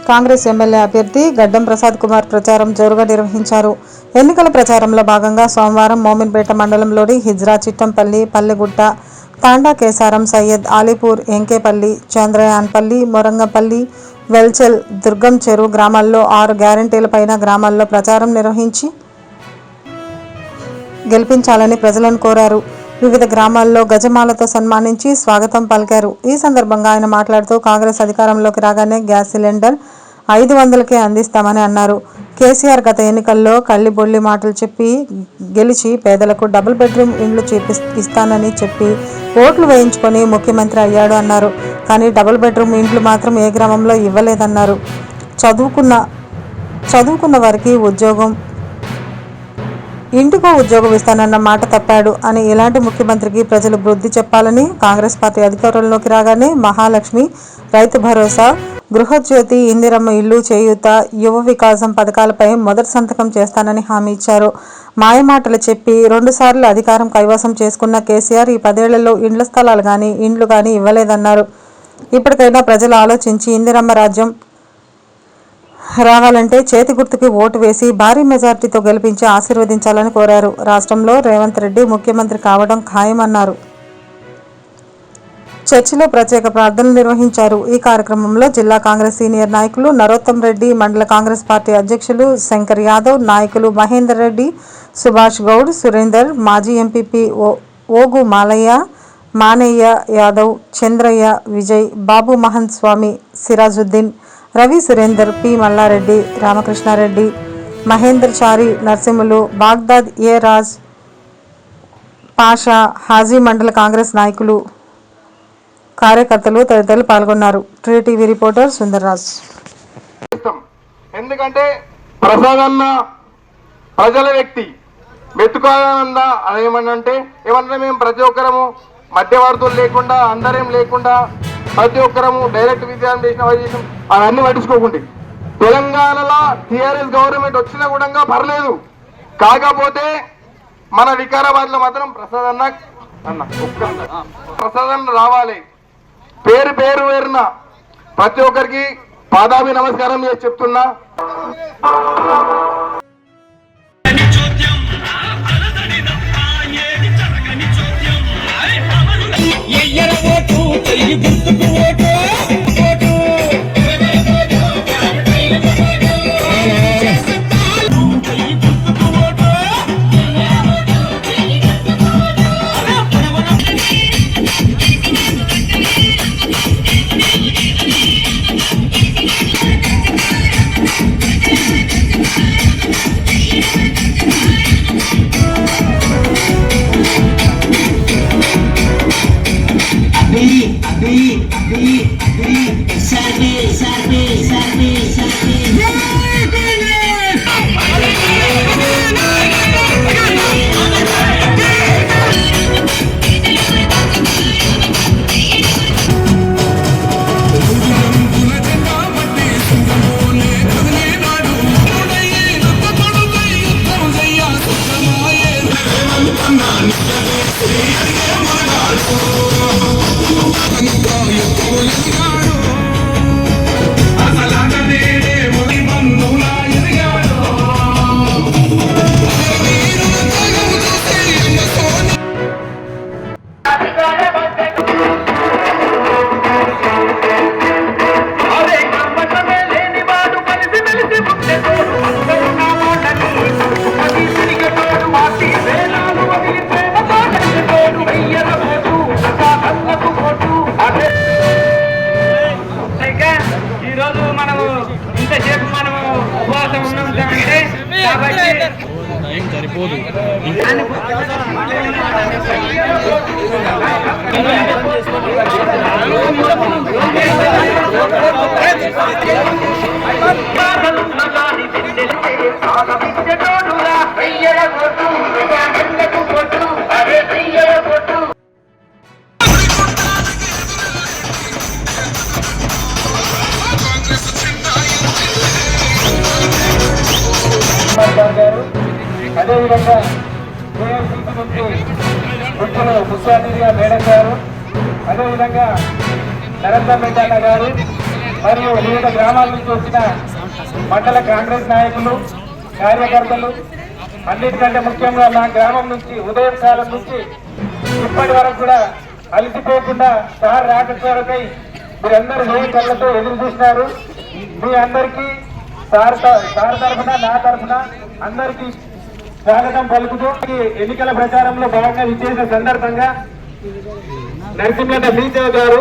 Congress MLA అభ్యర్థి గడ్డం ప్రసాద్ కుమార్ ప్రచారం జోరుగా నిర్వహించారు. ఎన్నికల ప్రచారంలో భాగంగా సోమవారం మోమిన్పేట మండలంలోని హిజ్రా, చిట్టంపల్లి, పల్లెగుట్ట, తాండా కేసారం, సయ్యద్ ఆలీపూర్, ఎంకేపల్లి, చంద్రయాన్పల్లి, మొరంగపల్లి, వెల్చెల్, దుర్గం చెరువు గ్రామాల్లో 6 గ్యారెంటీల పైన గ్రామాల్లో ప్రచారం నిర్వహించి గెలిపించాలని ప్రజలను కోరారు. వివిధ గ్రామాల్లో గజమాలతో సన్మానించి స్వాగతం పలికారు. ఈ సందర్భంగా ఆయన మాట్లాడుతూ కాంగ్రెస్ అధికారంలోకి రాగానే గ్యాస్ సిలిండర్ 500కే అందిస్తామని అన్నారు. కేసీఆర్ గత ఎన్నికల్లో కళ్ళిబొల్లి మాటలు చెప్పి గెలిచి పేదలకు డబుల్ బెడ్రూమ్ ఇండ్లు ఇస్తానని చెప్పి ఓట్లు వేయించుకొని ముఖ్యమంత్రి అయ్యాడు అన్నారు. కానీ డబుల్ బెడ్రూమ్ ఇండ్లు మాత్రం ఏ గ్రామంలో ఇవ్వలేదన్నారు. చదువుకున్న వారికి ఇంటికో ఉద్యోగం ఇస్తానన్న మాట తప్పాడు అని ఇలాంటి ముఖ్యమంత్రికి ప్రజలు బుద్ధి చెప్పాలని కాంగ్రెస్ పార్టీ అధికారంలోకి రాగానే మహాలక్ష్మి, రైతు భరోసా, గృహజ్యోతి, ఇందిరమ్మ ఇల్లు, చేయూత, యువ వికాసం పథకాలపై మొదటి సంతకం చేస్తానని హామీ ఇచ్చారు. మాయమాటలు చెప్పి 2 సార్లు అధికారం కైవసం చేసుకున్న కేసీఆర్ ఈ 10 ఏళ్లలో ఇండ్ల స్థలాలు కానీ ఇండ్లు కానీ ఇవ్వలేదన్నారు. ఇప్పటికైనా ప్రజలు ఆలోచించి ఇందిరమ్మ రాజ్యం రావాలంటే చేతి గుర్తుకి ఓటు వేసి భారీ మెజార్టీతో గెలిపించి ఆశీర్వదించాలని కోరారు. రాష్ట్రంలో రేవంత్ రెడ్డి ముఖ్యమంత్రి కావడం ఖాయమన్నారు. చర్చిలో ప్రత్యేక ప్రార్థనలు నిర్వహించారు. ఈ కార్యక్రమంలో జిల్లా కాంగ్రెస్ సీనియర్ నాయకులు నరోత్తం రెడ్డి, మండల కాంగ్రెస్ పార్టీ అధ్యక్షులు శంకర్ యాదవ్, నాయకులు మహేందర్ రెడ్డి, సుభాష్ గౌడ్, సురేందర్, మాజీ ఎంపీపీ ఓగు మానయ్య యాదవ్, చంద్రయ్య, విజయ్, బాబు మహంత్ స్వామి, సిరాజుద్దీన్, రవి, సురేందర్, పి మల్లారెడ్డి, రామకృష్ణారెడ్డి, మహేందర్ చారి, నర్సింహులు, బాగ్దాద్, ఏ రాజ్, పాషా, హాజీ, మండల కాంగ్రెస్ నాయకులు, కార్యకర్తలు తదితరులు పాల్గొన్నారు. TV reporter Sundarraj. ఎందుకంటే ప్రసాదన్న ప్రజల వ్యక్తి, మెతుకానంద అదేమనంటే ఏమన్నా మేము ప్రతి ఒక్కరము మధ్యవర్తులు లేకుండా అందరేం లేకుండా ప్రతి ఒక్కరము డైరెక్ట్ విధానం చేసిన అవన్నీ పట్టించుకోకుండా తెలంగాణలో టీఆర్ఎస్ గవర్నమెంట్ వచ్చినా కూడా పర్లేదు. కాకపోతే మన వికారాబాద్ లో మాత్రం ప్రసాద్ అన్న రావాలి. పేరు పేరున ప్రతి ఒక్కరికి పాదాభి నమస్కారం చేసి చెప్తున్నా. సరిపోదు. అదేవిధంగా ముసాఫిరియా మేడం గారు, అదేవిధంగా నరేంద్ర మెడ్డాల గారు, మరియు వివిధ గ్రామాల నుంచి వచ్చిన మండల కాంగ్రెస్ నాయకులు, కార్యకర్తలు, అన్నిటికంటే ముఖ్యంగా నా గ్రామం నుంచి ఉదయం కాలం నుంచి ఇప్పటి వరకు కూడా అలసిపోకుండా సార్ రాకై మీరందరూ ఏ కళ్ళతో ఎదురు చూసినారు. మీ అందరికీ సార్ తరఫున, నా తరఫున అందరికీ స్వాగతం పలుకుతూ ఎన్నికల ప్రచారంలో భాగంగా విచ్చేసిన సందర్భంగా నరసింహ శ్రీదేవ్ గారు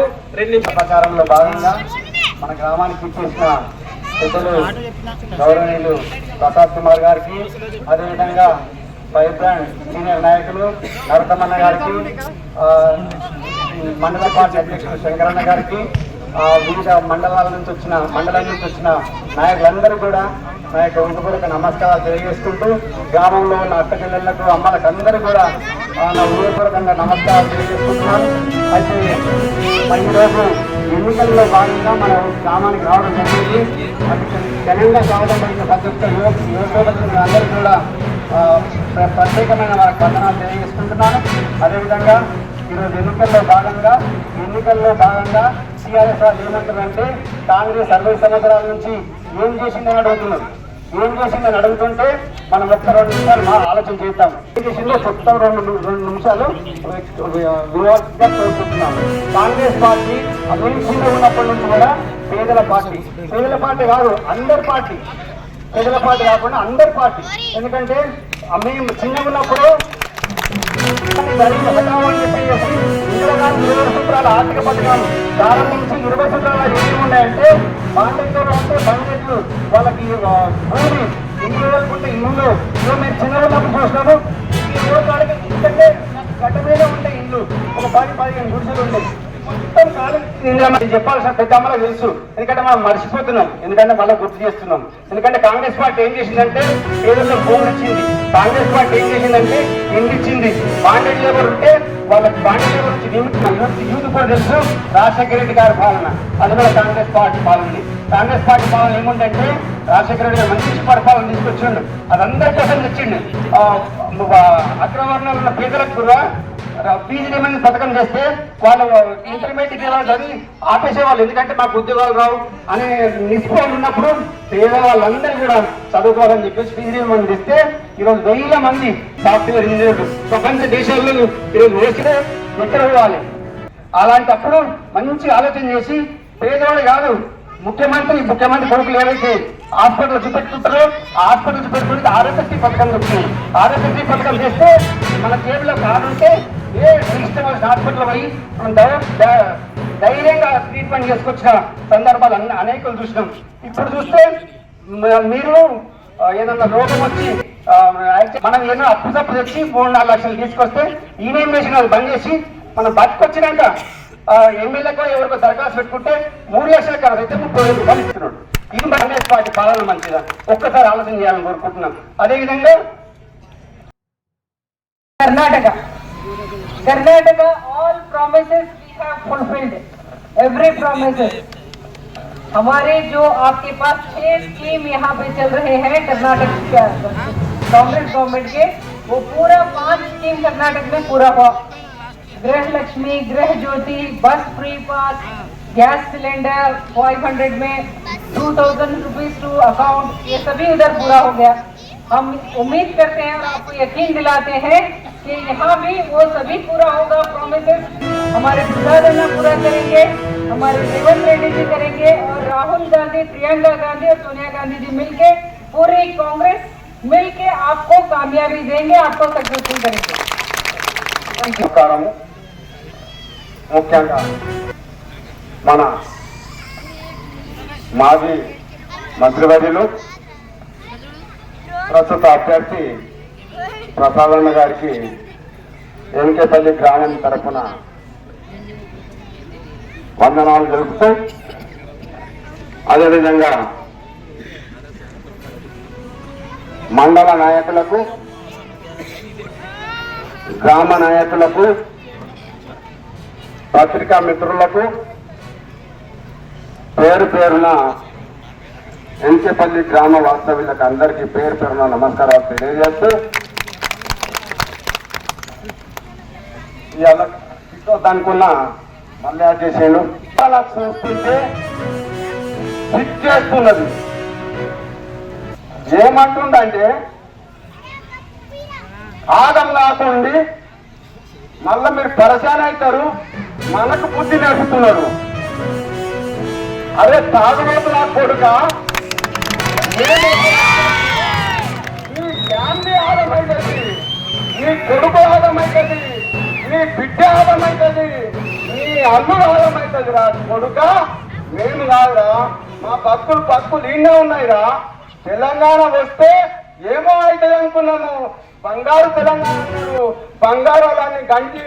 ప్రచారంలో భాగంగా మన గ్రామానికి ఇచ్చేసిన పెద్దలు గౌరవనీయులు ప్రసాద్ కుమార్ గారికి, అదేవిధంగా వైబ్రాండ్ సీనియర్ నాయకులు నరసమ్మన్న గారికి, మండల పార్టీ అధ్యక్షులు శంకరన్న గారికి, వివిధ మండలం నుంచి వచ్చిన నాయకులందరూ కూడా నా యొక్క హృదయపూర్వక నమస్కారాలు తెలియజేసుకుంటూ గ్రామంలో ఉన్న అక్కచెల్లెళ్లకు, అమ్మలకు అందరూ కూడా నా హృదయపూర్వకంగా నమస్కారాలు తెలియజేసుకుంటున్నాను. అయితే ఈరోజు ఎన్నికల్లో భాగంగా మన గ్రామానికి రావడం జరిగింది. అది ఘనంగా కావడం జరిగిన ప్రతి ఒక్క యువకులకు అందరూ కూడా ప్రత్యేకమైన వారికి వందనాలు తెలియజేసుకుంటున్నాను. అదేవిధంగా ఈరోజు ఎన్నికల్లో భాగంగా టీఆర్ఎస్ వాళ్ళు ఏమంటారంటే కాంగ్రెస్ 60 సంవత్సరాల నుంచి ఏం చేసిందని అడుగుతున్నారు. ఏం చేసిందని అడుగుతుంటే మనం ఒక్క 2 నిమిషాలు ఆలోచన చేద్దాం. ఏం చేసిందో చెప్తాం. 2 నిమిషాలు వివాదంగా కోరుకుంటున్నాం. కాంగ్రెస్ పార్టీ అదే చిన్న ఉన్నప్పటి నుంచి కూడా పేదల పార్టీ కాదు, అందరి పార్టీ. పేదల పార్టీ కాకుండా అందరి పార్టీ. ఎందుకంటే మేము చిన్నగా ఉన్నప్పుడు సూత్రాల ఆర్థిక పథకాలు ప్రారంభించి 20 సూత్రాలు ఏమి ఉన్నాయంటే బాండెంలో అంటే బండెట్లు వాళ్ళకి భూమి ఇల్లు వేసుకుంటే ఇల్లు మేము చిన్న ఉన్నప్పుడు చూసినాము. ఈ రోజు ఇంకంటే గడ్డ మీద ఉండే ఇల్లు ఒక 10-15 గుడిసెలు ఉండే మొత్తం కాలం చెప్పాల్సిన పెద్దమ్మలో తెలుసు. ఎందుకంటే మనం మర్చిపోతున్నాం, ఎందుకంటే మళ్ళీ గుర్తు చేస్తున్నాం. ఎందుకంటే కాంగ్రెస్ పార్టీ ఏం చేసిందంటే పేదల్లో భూములు ఇచ్చింది. కాంగ్రెస్ పార్టీ ఏం చేసిందంటే ఇల్లు ఇచ్చింది. బాండెడ్ లేబర్ ఉంటే వాళ్ళకి బాండెడ్ లేబర్ నుంచి యూత్ కూడా తెలుసు. రాజశేఖర రెడ్డి గారి పాలన, అది కూడా కాంగ్రెస్ పార్టీ పాలన. కాంగ్రెస్ పార్టీ పాలన ఏముందంటే రాజశేఖర రెడ్డి గారు మంచి పరిపాలన తీసుకొచ్చిండు. అది అందరి కోసం తెచ్చిండు. అగ్రవర్ణాలు ఉన్న పేదలకు కూడా పీజీడీఎంఎన్ పథకం చేస్తే వాళ్ళు ఇంటర్మీడియట్ చదివి ఆపేసేవాళ్ళు. ఎందుకంటే మాకు ఉద్యోగాలు రావు అనే నిస్పృహలు ఉన్నప్పుడు పేదవాళ్ళందరూ కూడా చదువుకోవాలని చెప్పేసి పీజీడీఎంఎన్ తెస్తే ఈరోజు 1000 మంది సాఫ్ట్వేర్ ఇంజనీర్లు ప్రపంచ దేశాల్లో ఈరోజు వేస్తే ఎక్కడ పోవాలి. అలాంటప్పుడు మంచి ఆలోచన చేసి పేదవాళ్ళు కాదు, ముఖ్యమంత్రి కొడుకులు ఏవైతే హాస్పిటల్ చూపెట్టుకుంటారో హాస్పిటల్ చూపెట్టుకుంటే ఆరోగ్యశ్రీ పథకం వచ్చింది. ఆరోగ్యశ్రీ పథకం చేస్తే మన జేబులో కార్డు ఉంటే ఏ రిజిస్టర్ హాస్పిటల్ పోయి మనం ధైర్యంగా ట్రీట్మెంట్ చేసుకొచ్చిన సందర్భాలు అనేకలు చూసినాం. ఇప్పుడు చూస్తే మీరు ఏదన్నా రోగం వచ్చి మనం ఏదైనా అప్పు తెచ్చి 3-4 లక్షలు తీసుకొస్తే ఈనేమేషన్ అది బంద్ చేసి మనం బతికొచ్చినాక ఎమ్మెల్యేకో ఎవరికో దరఖాస్తు పెట్టుకుంటే 3 లక్షల ఖర్చు అయితే 30,000 రూపాయలు ఇస్తున్నాడు. ఇది కాంగ్రెస్ పార్టీ పాలన మంచిదా? ఒక్కసారి ఆలోచన చేయాలని కోరుకుంటున్నాం. అదేవిధంగా Karnataka all promises we have fulfilled, every promises. हमारे जो आपके पास 6 स्कीम यहाँ पे चल रहे हैं कर्नाटक के कांग्रेस गवर्नमेंट के, वो पूरा 5 स्कीम कर्नाटक में पूरा हुआ. गृह लक्ष्मी, गृह ज्योति, बस फ्री पास, गैस सिलेंडर 500 में 2000 रुपीज टू अकाउंट, ये सभी उधर पूरा हो गया. हम उम्मीद करते हैं और आपको यकीन दिलाते हैं कि यहाँ भी वो सभी पूरा होगा. प्रोमिसेस हमारे प्रधानमंत्री पूरा करेंगे, हमारे रेवंत रेड्डी जी करेंगे और राहुल गांधी, प्रियंका गांधी और सोनिया गांधी जी मिलके पूरी कांग्रेस मिलके आपको कामयाबी देंगे, आपको सक्सेसफुल करेंगे. ముఖ్యంగా మన మాజీ మంత్రివర్యులు ప్రస్తుత అభ్యర్థి ప్రసాదన్న గారికి ఎన్కేపల్లి గ్రామం తరఫున వందనాలు తెలుపుతూ, అదేవిధంగా మండల నాయకులకు, గ్రామ నాయకులకు, పత్రికా మిత్రులకు పేరున ఎన్కేపల్లి గ్రామ వాస్తవ్యులకు అందరికీ పేరున నమస్కారాలు తెలియజేస్తూ, ఇవాళ దానికున్న మళ్ళీ చేసేయండు. అలా చూస్తుంటే చేస్తున్నది. ఏమంటుండంటే ఆగం కాకుండి మళ్ళా మీరు పరేషాన్ అవుతారు, మనకు బుద్ధి నేర్పుతున్నారు. అరే తాగుబోతు నా కొడుక, నీ ఫ్యామిలీ ఆదమైతుంది, నీ కొడుకు ఆదమైతుంది, నీ బిడ్డ ఆదమైతుంది, నీ అల్లుడు ఆదమైతుంది రా కొడుక. మేము కాదురా, మా బతుకులు ఈయనే ఉన్నాయిరా. తెలంగాణ వస్తే ఏమో అవుతుంది అనుకున్నాము. బంగారు తెలంగాణ, బంగారు అలాన్ని గంటి